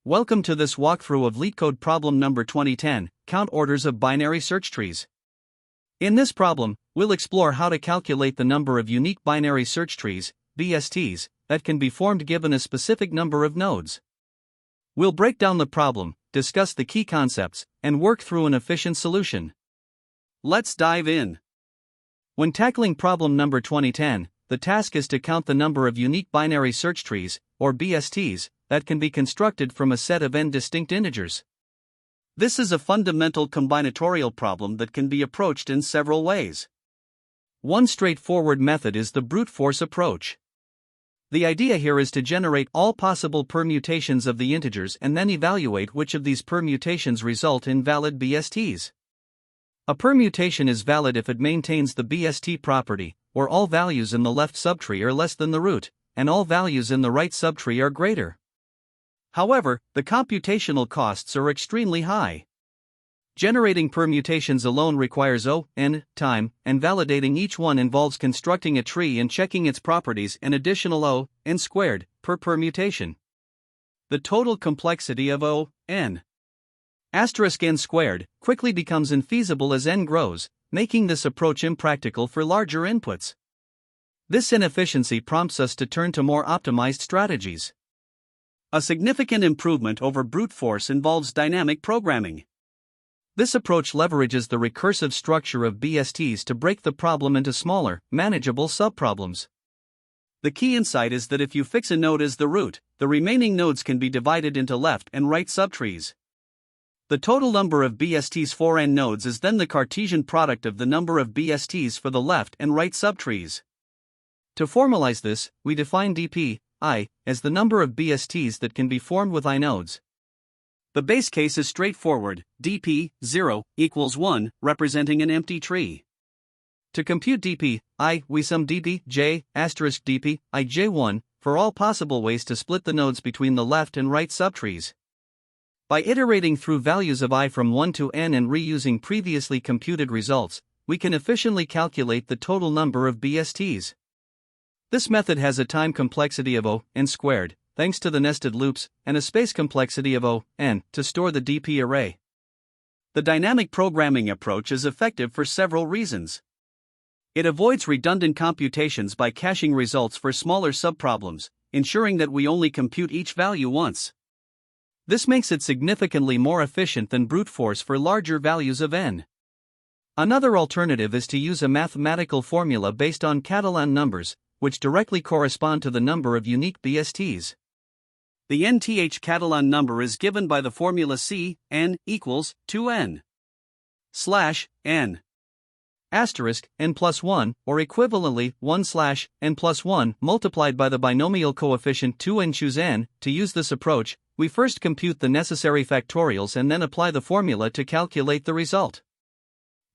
Welcome to this walkthrough of LeetCode problem number 2010, Count Orders of Binary Search Trees. In this problem, we'll explore how to calculate the number of unique binary search trees, BSTs, that can be formed given a specific number of nodes. We'll break down the problem, discuss the key concepts, and work through an efficient solution. Let's dive in. When tackling problem number 2010, the task is to count the number of unique binary search trees, or BSTs, that can be constructed from a set of n distinct integers. This is a fundamental combinatorial problem that can be approached in several ways. One straightforward method is the brute force approach. The idea here is to generate all possible permutations of the integers and then evaluate which of these permutations result in valid BSTs. A permutation is valid if it maintains the BST property, where all values in the left subtree are less than the root, and all values in the right subtree are greater. However, the computational costs are extremely high. Generating permutations alone requires O(n) time, and validating each one involves constructing a tree and checking its properties an additional O(n) squared per permutation. The total complexity of O(n) n squared quickly becomes infeasible as n grows, making this approach impractical for larger inputs. This inefficiency prompts us to turn to more optimized strategies. A significant improvement over brute force involves dynamic programming. This approach leverages the recursive structure of BSTs to break the problem into smaller, manageable subproblems. The key insight is that if you fix a node as the root, the remaining nodes can be divided into left and right subtrees. The total number of BSTs for n nodes is then the Cartesian product of the number of BSTs for the left and right subtrees. To formalize this, we define dp I as the number of BSTs that can be formed with I nodes. The base case is straightforward, dp 0 equals 1, representing an empty tree. To compute dp I, we sum dp j asterisk dp I j1 for all possible ways to split the nodes between the left and right subtrees. By iterating through values of I from 1 to n and reusing previously computed results, we can efficiently calculate the total number of BSTs. This method has a time complexity of O(n) squared, thanks to the nested loops, and a space complexity of O(n) to store the dp array. The dynamic programming approach is effective for several reasons. It avoids redundant computations by caching results for smaller subproblems, ensuring that we only compute each value once. This makes it significantly more efficient than brute force for larger values of n. Another alternative is to use a mathematical formula based on Catalan numbers, which directly correspond to the number of unique BSTs. The nth Catalan number is given by the formula n equals 2n / n asterisk n plus 1, or equivalently 1 / n plus 1 multiplied by the binomial coefficient 2n. Choose n. To use this approach, we first compute the necessary factorials and then apply the formula to calculate the result.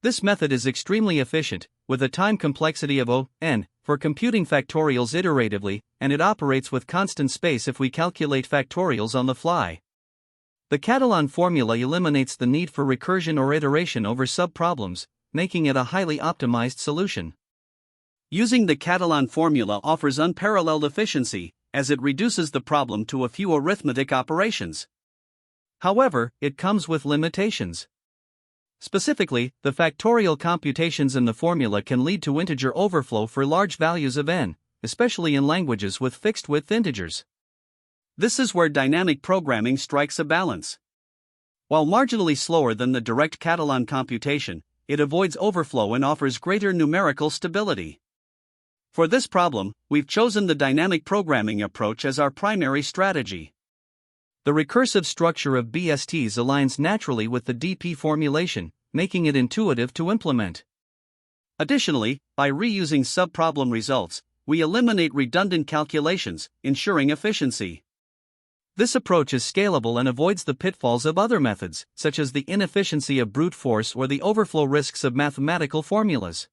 This method is extremely efficient, with a time complexity of O(n) for computing factorials iteratively, and it operates with constant space if we calculate factorials on the fly. The Catalan formula eliminates the need for recursion or iteration over subproblems, making it a highly optimized solution. Using the Catalan formula offers unparalleled efficiency, as it reduces the problem to a few arithmetic operations. However, it comes with limitations. Specifically, the factorial computations in the formula can lead to integer overflow for large values of n, especially in languages with fixed-width integers. This is where dynamic programming strikes a balance. While marginally slower than the direct Catalan computation, it avoids overflow and offers greater numerical stability. For this problem, we've chosen the dynamic programming approach as our primary strategy. The recursive structure of BSTs aligns naturally with the dp formulation, making it intuitive to implement. Additionally, by reusing subproblem results, we eliminate redundant calculations, ensuring efficiency. This approach is scalable and avoids the pitfalls of other methods, such as the inefficiency of brute force or the overflow risks of mathematical formulas.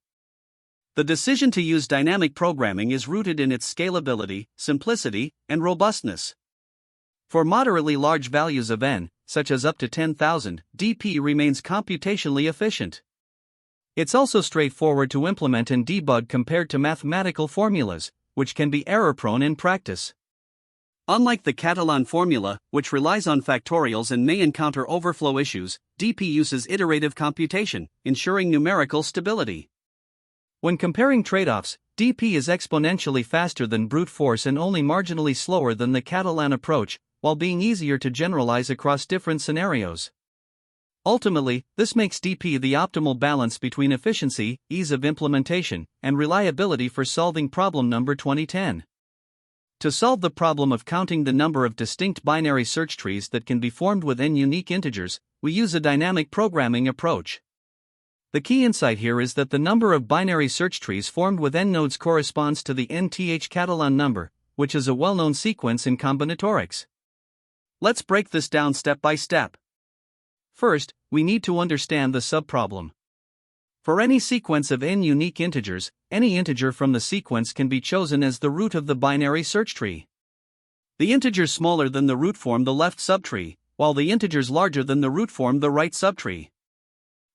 The decision to use dynamic programming is rooted in its scalability, simplicity, and robustness. For moderately large values of n, such as up to 10,000, dp remains computationally efficient. It's also straightforward to implement and debug compared to mathematical formulas, which can be error-prone in practice. Unlike the Catalan formula, which relies on factorials and may encounter overflow issues, DP uses iterative computation, ensuring numerical stability. When comparing trade-offs, DP is exponentially faster than brute force and only marginally slower than the Catalan approach, while being easier to generalize across different scenarios. Ultimately, this makes DP the optimal balance between efficiency, ease of implementation, and reliability for solving problem number 2010. To solve the problem of counting the number of distinct binary search trees that can be formed with n unique integers, we use a dynamic programming approach. The key insight here is that the number of binary search trees formed with n nodes corresponds to the nth Catalan number, which is a well-known sequence in combinatorics. Let's break this down step by step. First, we need to understand the subproblem. For any sequence of n unique integers, any integer from the sequence can be chosen as the root of the binary search tree. The integers smaller than the root form the left subtree, while the integers larger than the root form the right subtree.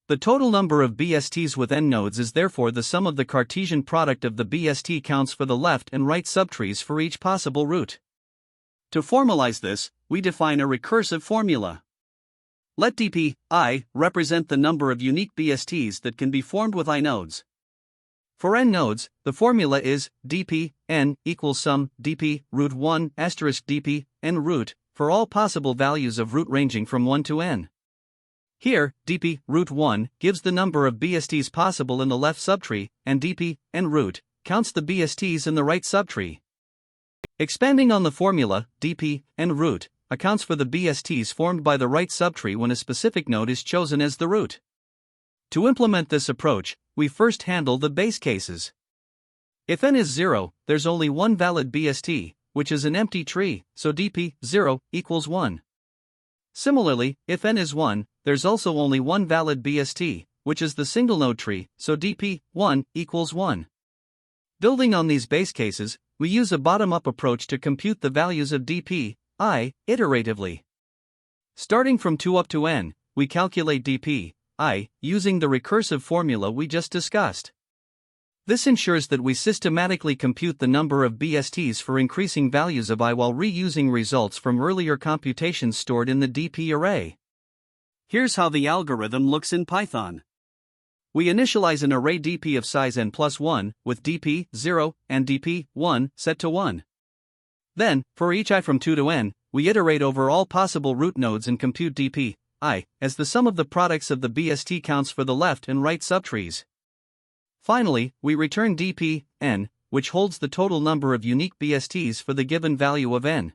The total number of BSTs with n nodes is therefore the sum of the Cartesian product of the BST counts for the left and right subtrees for each possible root. To formalize this, we define a recursive formula. Let dp I represent the number of unique BSTs that can be formed with I nodes. For n nodes, the formula is dp n equals sum dp root 1 asterisk dp n root for all possible values of root ranging from 1 to n. Here, dp root 1 gives the number of BSTs possible in the left subtree, and dp n root counts the BSTs in the right subtree. Expanding on the formula, dp n root accounts for the BSTs formed by the right subtree when a specific node is chosen as the root. To implement this approach, we first handle the base cases. If n is 0, there's only one valid BST, which is an empty tree, so dp 0 equals 1. Similarly, if n is 1, there's also only one valid BST, which is the single node tree, so dp 1 equals 1. Building on these base cases, we use a bottom-up approach to compute the values of dp I iteratively. Starting from 2 up to n, we calculate dp I using the recursive formula we just discussed. This ensures that we systematically compute the number of BSTs for increasing values of I while reusing results from earlier computations stored in the dp array. Here's how the algorithm looks in Python. We initialize an array dp of size n plus 1 with dp 0 and dp 1 set to 1. Then, for each I from 2 to n, we iterate over all possible root nodes and compute dp I as the sum of the products of the BST counts for the left and right subtrees. Finally, we return dp n, which holds the total number of unique BSTs for the given value of n.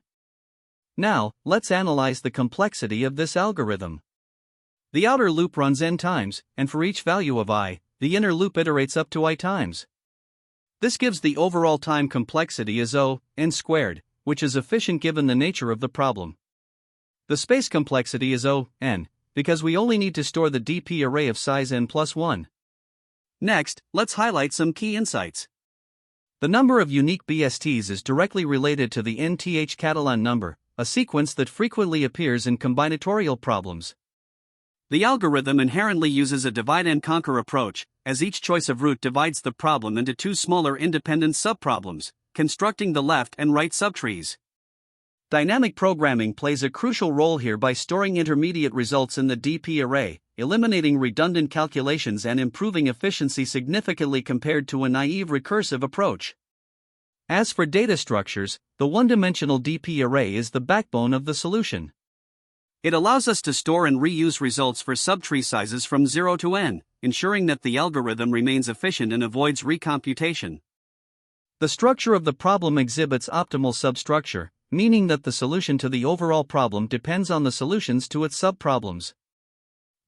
Now, let's analyze the complexity of this algorithm. The outer loop runs n times, and for each value of I, the inner loop iterates up to I times. This gives the overall time complexity as O n squared, which is efficient given the nature of the problem. The space complexity is O n, because we only need to store the dp array of size n plus 1. Next, let's highlight some key insights. The number of unique BSTs is directly related to the nth Catalan number, a sequence that frequently appears in combinatorial problems. The algorithm inherently uses a divide-and-conquer approach, as each choice of root divides the problem into two smaller independent subproblems, constructing the left and right subtrees. Dynamic programming plays a crucial role here by storing intermediate results in the dp array, eliminating redundant calculations and improving efficiency significantly compared to a naive recursive approach. As for data structures, the one-dimensional dp array is the backbone of the solution. It allows us to store and reuse results for subtree sizes from 0 to n, ensuring that the algorithm remains efficient and avoids recomputation. The structure of the problem exhibits optimal substructure, meaning that the solution to the overall problem depends on the solutions to its subproblems.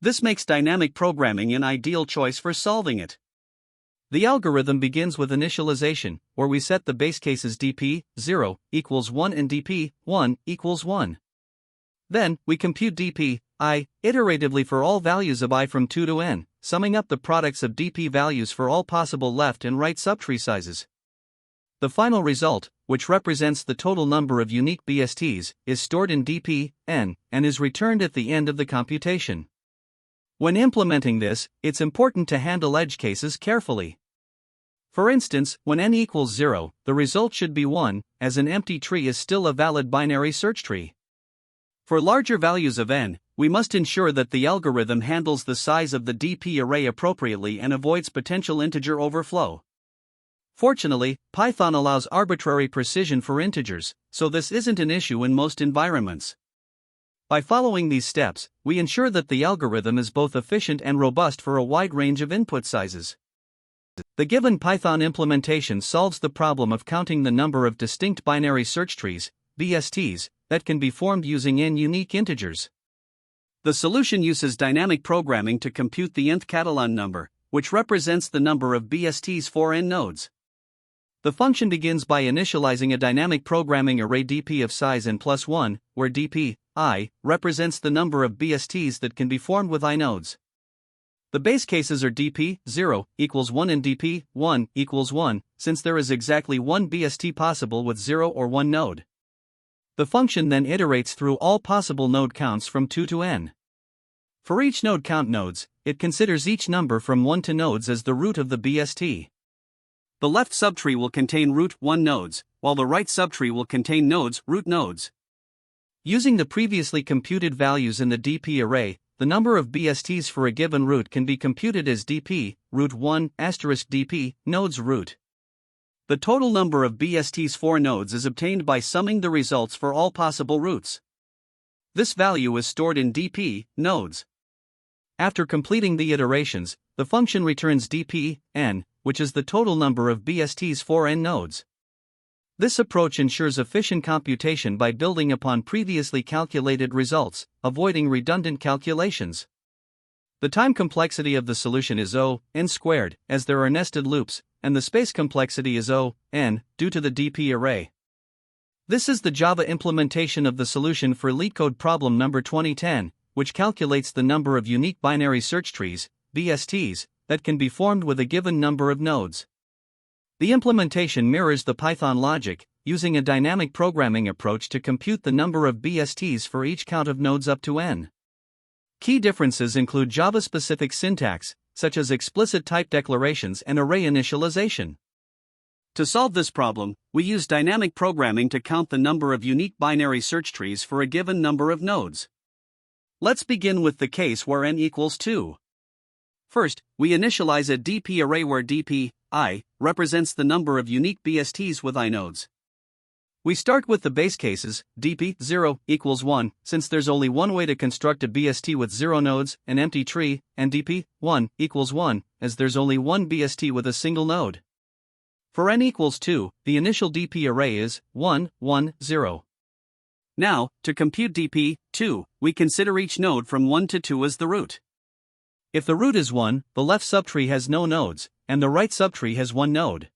This makes dynamic programming an ideal choice for solving it. The algorithm begins with initialization, where we set the base cases dp 0 equals 1 and dp 1 equals 1. Then, we compute dp I iteratively for all values of I from 2 to n, summing up the products of dp values for all possible left and right subtree sizes. The final result, which represents the total number of unique BSTs, is stored in dp n and is returned at the end of the computation. When implementing this, it's important to handle edge cases carefully. For instance, when n equals 0, the result should be 1, as an empty tree is still a valid binary search tree. For larger values of n, we must ensure that the algorithm handles the size of the DP array appropriately and avoids potential integer overflow. Fortunately, Python allows arbitrary precision for integers, so this isn't an issue in most environments. By following these steps, we ensure that the algorithm is both efficient and robust for a wide range of input sizes. The given Python implementation solves the problem of counting the number of distinct binary search trees, BSTs, that can be formed using n unique integers. The solution uses dynamic programming to compute the nth Catalan number, which represents the number of BSTs for n nodes. The function begins by initializing a dynamic programming array dp of size n plus 1, where dp, I, represents the number of BSTs that can be formed with I nodes. The base cases are dp, 0, equals 1 and dp, 1, equals 1, since there is exactly one BST possible with 0 or 1 node. The function then iterates through all possible node counts from 2 to n. For each node count nodes, it considers each number from 1 to nodes as the root of the BST. The left subtree will contain root 1 nodes, while the right subtree will contain nodes root nodes. Using the previously computed values in the DP array, the number of BSTs for a given root can be computed as dp, root 1, asterisk dp, nodes root. The total number of BSTs for nodes is obtained by summing the results for all possible roots. This value is stored in dp, nodes. After completing the iterations, the function returns dp, n, which is the total number of BSTs for n nodes. This approach ensures efficient computation by building upon previously calculated results, avoiding redundant calculations. The time complexity of the solution is O(n squared, as there are nested loops, and the space complexity is O(n), due to the DP array. This is the Java implementation of the solution for LeetCode problem number 2010, which calculates the number of unique binary search trees, BSTs, that can be formed with a given number of nodes. The implementation mirrors the Python logic, using a dynamic programming approach to compute the number of BSTs for each count of nodes up to n. Key differences include Java-specific syntax, such as explicit type declarations and array initialization. To solve this problem, we use dynamic programming to count the number of unique binary search trees for a given number of nodes. Let's begin with the case where n equals 2. First, we initialize a DP array where dp, I, represents the number of unique BSTs with I nodes. We start with the base cases, dp, 0, equals 1, since there's only one way to construct a BST with 0 nodes, an empty tree, and dp, 1, equals 1, as there's only one BST with a single node. For n equals 2, the initial DP array is 1, 1, 0. Now, to compute dp, 2, we consider each node from 1 to 2 as the root. If the root is 1, the left subtree has no nodes, and the right subtree has one node.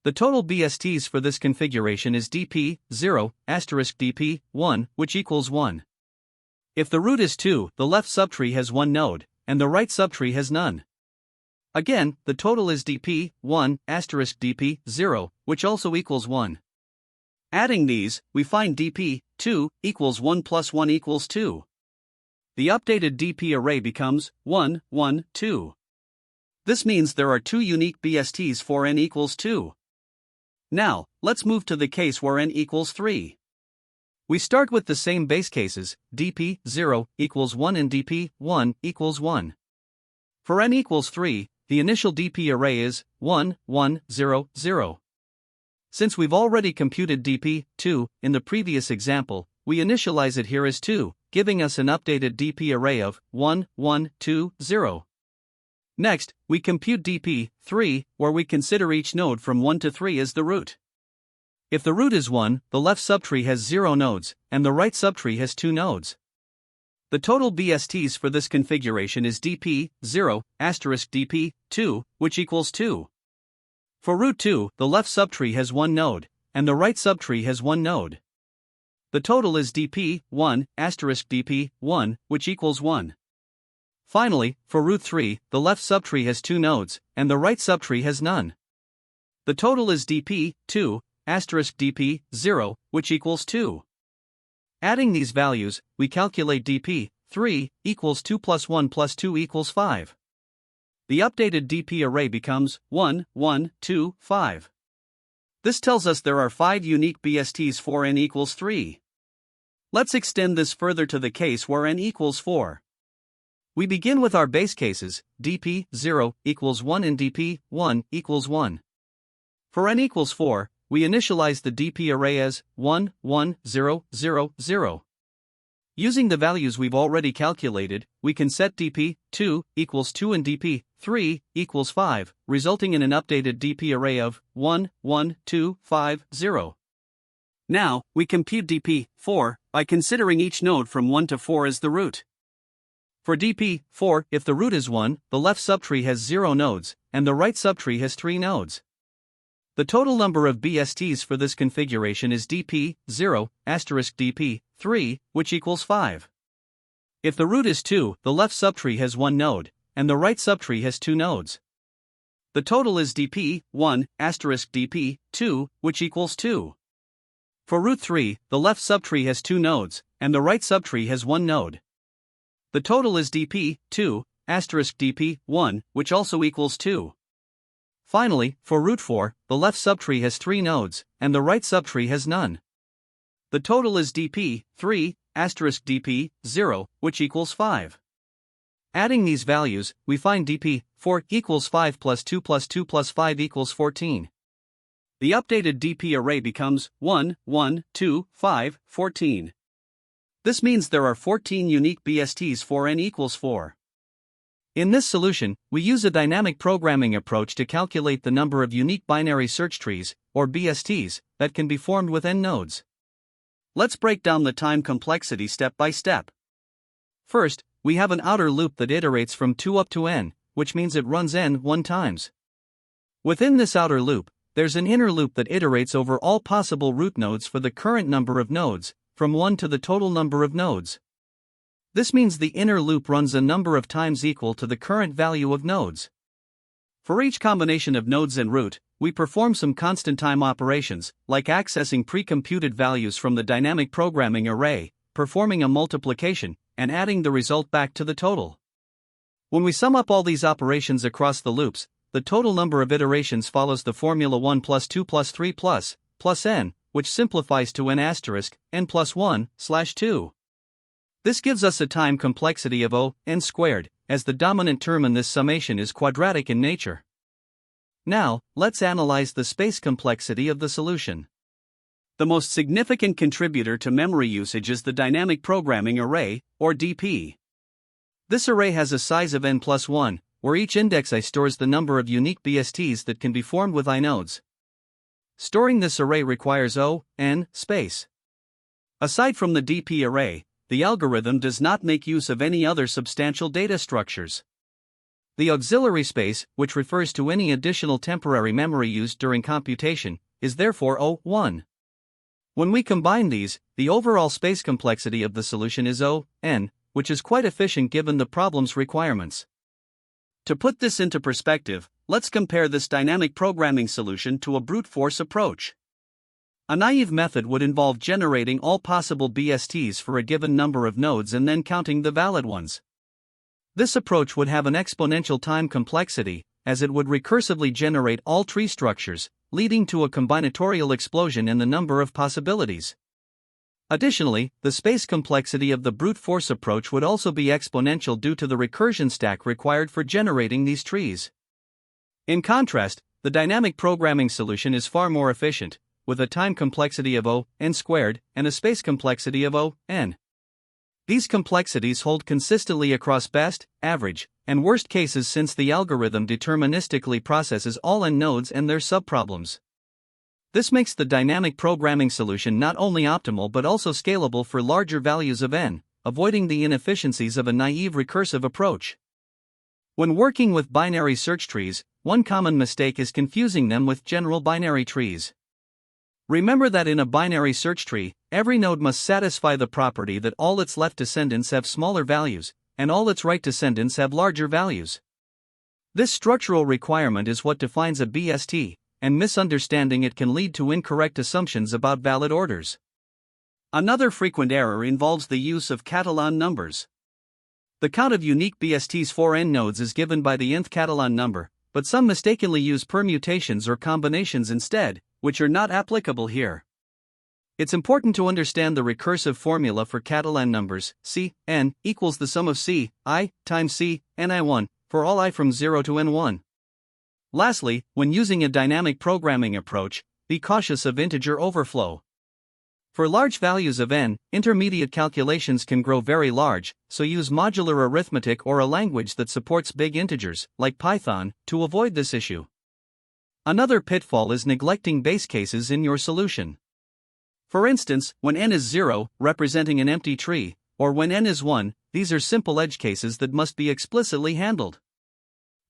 The total BSTs for this configuration is dp, 0, asterisk dp, 1, which equals 1. If the root is 2, the left subtree has one node, and the right subtree has none. Again, the total is dp, 1, asterisk dp, 0, which also equals 1. Adding these, we find dp, 2, equals 1 plus 1 equals 2. The updated DP array becomes 1, 1, 2. This means there are two unique BSTs for n equals 2. Now, let's move to the case where n equals 3. We start with the same base cases, dp, 0, equals 1 and dp, 1, equals 1. For n equals 3, the initial DP array is 1, 1, 0, 0. Since we've already computed dp, 2, in the previous example, we initialize it here as 2, giving us an updated DP array of 1, 1, 2, 0. Next, we compute dp, 3, where we consider each node from 1 to 3 as the root. If the root is 1, the left subtree has 0 nodes, and the right subtree has 2 nodes. The total BSTs for this configuration is dp, 0, asterisk dp, 2, which equals 2. For root 2, the left subtree has one node, and the right subtree has one node. The total is dp, 1, asterisk dp, 1, which equals 1. Finally, for root 3, the left subtree has 2 nodes, and the right subtree has none. The total is dp, 2, asterisk dp, 0, which equals 2. Adding these values, we calculate dp, 3, equals 2 plus 1 plus 2 equals 5. The updated DP array becomes 1, 1, 2, 5. This tells us there are 5 unique BSTs for n equals 3. Let's extend this further to the case where n equals 4. We begin with our base cases, dp 0 equals 1 and dp 1 equals 1. For n equals 4, we initialize the dp array as 1, 1, 0, 0, 0. Using the values we've already calculated, we can set dp 2 equals 2 and dp 3 equals 5, resulting in an updated dp array of 1, 1, 2, 5, 0. Now, we compute dp 4 by considering each node from 1 to 4 as the root. For dp 4, if the root is 1, the left subtree has 0 nodes, and the right subtree has 3 nodes. The total number of BSTs for this configuration is dp 0 asterisk dp 3, which equals 5. If the root is 2, the left subtree has 1 node, and the right subtree has 2 nodes. The total is dp 1 asterisk dp 2, which equals 2. For root 3, the left subtree has 2 nodes, and the right subtree has 1 node. The total is dp 2 asterisk dp 1, which also equals 2. Finally, for root 4, the left subtree has 3 nodes, and the right subtree has none. The total is dp 3 asterisk dp 0, which equals 5. Adding these values, we find dp 4 equals 5 plus 2 plus 2 plus 5 equals 14. The updated dp array becomes 1, 1, 2, 5, 14. This means there are 14 unique BSTs for n equals 4. In this solution, we use a dynamic programming approach to calculate the number of unique binary search trees, or BSTs, that can be formed with n nodes. Let's break down the time complexity step by step. First, we have an outer loop that iterates from 2 up to n, which means it runs n 1 times. Within this outer loop, there's an inner loop that iterates over all possible root nodes for the current number of nodes, from 1 to the total number of nodes. This means the inner loop runs a number of times equal to the current value of nodes. For each combination of nodes and root, we perform some constant time operations, like accessing pre-computed values from the dynamic programming array, performing a multiplication, and adding the result back to the total. When we sum up all these operations across the loops, the total number of iterations follows the formula 1 plus 2 plus 3 plus n, which simplifies to n asterisk n plus 1 slash 2. This gives us a time complexity of O n squared, as the dominant term in this summation is quadratic in nature. Now, let's analyze the space complexity of the solution. The most significant contributor to memory usage is the dynamic programming array, or DP. This array has a size of n plus 1, where each index I stores the number of unique BSTs that can be formed with I nodes. Storing this array requires O n space. Aside from the DP array, the algorithm does not make use of any other substantial data structures. The auxiliary space, which refers to any additional temporary memory used during computation, is therefore O1. When we combine these, the overall space complexity of the solution is O(n), which is quite efficient given the problem's requirements. To put this into perspective, let's compare this dynamic programming solution to a brute force approach. A naive method would involve generating all possible BSTs for a given number of nodes and then counting the valid ones. This approach would have an exponential time complexity, as it would recursively generate all tree structures, leading to a combinatorial explosion in the number of possibilities. Additionally, the space complexity of the brute force approach would also be exponential due to the recursion stack required for generating these trees. In contrast, the dynamic programming solution is far more efficient, with a time complexity of O(n) squared and a space complexity of O(n). These complexities hold consistently across best, average, and worst cases since the algorithm deterministically processes all n nodes and their subproblems. This makes the dynamic programming solution not only optimal but also scalable for larger values of n, avoiding the inefficiencies of a naive recursive approach. When working with binary search trees, one common mistake is confusing them with general binary trees. Remember that in a binary search tree, every node must satisfy the property that all its left descendants have smaller values, and all its right descendants have larger values. This structural requirement is what defines a BST, and misunderstanding it can lead to incorrect assumptions about valid orders. Another frequent error involves the use of Catalan numbers. The count of unique BSTs for n nodes is given by the nth Catalan number, but some mistakenly use permutations or combinations instead, which are not applicable here. It's important to understand the recursive formula for Catalan numbers. C, n, equals the sum of C, I, times C, ni1, for all I from 0 to n1. Lastly, when using a dynamic programming approach, be cautious of integer overflow. For large values of n, intermediate calculations can grow very large, so use modular arithmetic or a language that supports big integers, like Python, to avoid this issue. Another pitfall is neglecting base cases in your solution. For instance, when n is 0, representing an empty tree, or when n is 1, these are simple edge cases that must be explicitly handled.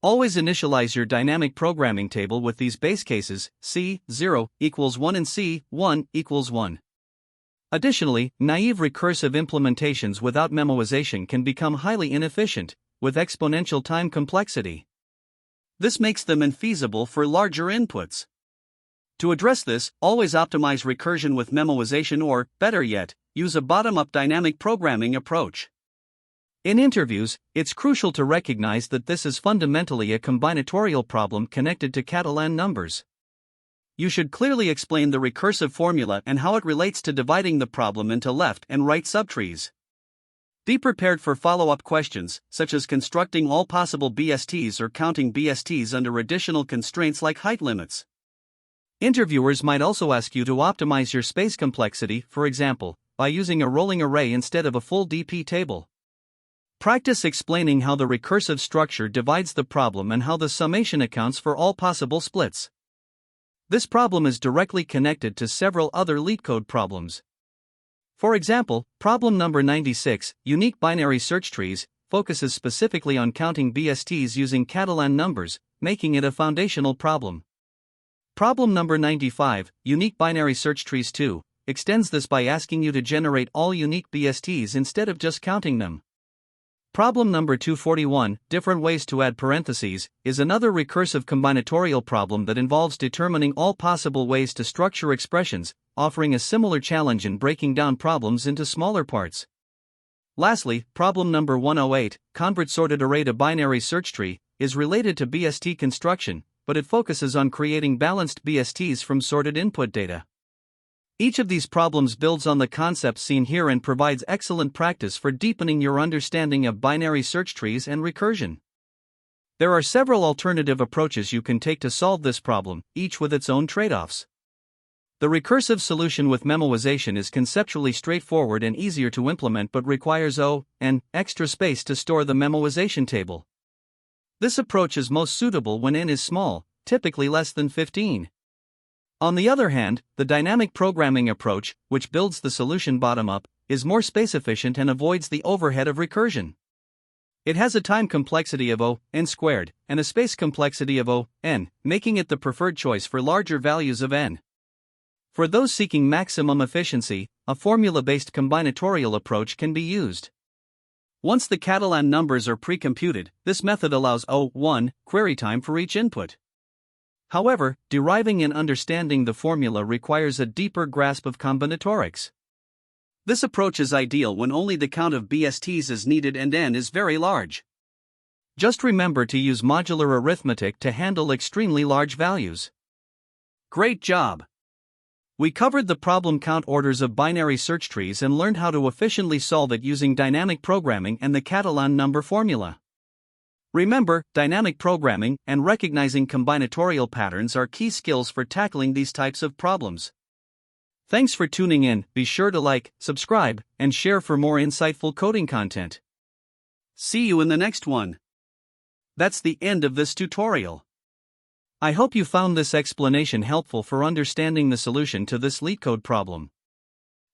Always initialize your dynamic programming table with these base cases, C, 0, equals 1 and C, 1, equals 1. Additionally, naive recursive implementations without memoization can become highly inefficient, with exponential time complexity. This makes them infeasible for larger inputs. To address this, always optimize recursion with memoization or, better yet, use a bottom-up dynamic programming approach. In interviews, it's crucial to recognize that this is fundamentally a combinatorial problem connected to Catalan numbers. You should clearly explain the recursive formula and how it relates to dividing the problem into left and right subtrees. Be prepared for follow-up questions, such as constructing all possible BSTs or counting BSTs under additional constraints like height limits. Interviewers might also ask you to optimize your space complexity, for example, by using a rolling array instead of a full DP table. Practice explaining how the recursive structure divides the problem and how the summation accounts for all possible splits. This problem is directly connected to several other LeetCode problems. For example, problem number 96, unique binary search trees, focuses specifically on counting BSTs using Catalan numbers, making it a foundational problem. Problem number 95, unique binary search trees 2, extends this by asking you to generate all unique BSTs instead of just counting them. Problem number 241, different ways to add parentheses, is another recursive combinatorial problem that involves determining all possible ways to structure expressions, offering a similar challenge in breaking down problems into smaller parts. Lastly, problem number 108, convert sorted array to binary search tree, is related to BST construction, but it focuses on creating balanced BSTs from sorted input data. Each of these problems builds on the concepts seen here and provides excellent practice for deepening your understanding of binary search trees and recursion. There are several alternative approaches you can take to solve this problem, each with its own trade-offs. The recursive solution with memoization is conceptually straightforward and easier to implement but requires extra space to store the memoization table. This approach is most suitable when n is small, typically less than 15. On the other hand, the dynamic programming approach, which builds the solution bottom-up, is more space-efficient and avoids the overhead of recursion. It has a time complexity of n squared, and a space complexity of n, making it the preferred choice for larger values of n. For those seeking maximum efficiency, a formula-based combinatorial approach can be used. Once the Catalan numbers are pre-computed, this method allows 1 query time for each input. However, deriving and understanding the formula requires a deeper grasp of combinatorics. This approach is ideal when only the count of BSTs is needed and n is very large. Just remember to use modular arithmetic to handle extremely large values. Great job! We covered the problem count orders of binary search trees and learned how to efficiently solve it using dynamic programming and the Catalan number formula. Remember, dynamic programming and recognizing combinatorial patterns are key skills for tackling these types of problems. Thanks for tuning in. Be sure to like, subscribe, and share for more insightful coding content. See you in the next one. That's the end of this tutorial. I hope you found this explanation helpful for understanding the solution to this LeetCode problem.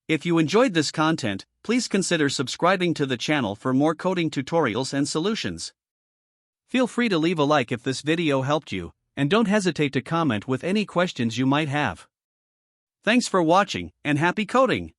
If you enjoyed this content, please consider subscribing to the channel for more coding tutorials and solutions. Feel free to leave a like if this video helped you, and don't hesitate to comment with any questions you might have. Thanks for watching, and happy coding!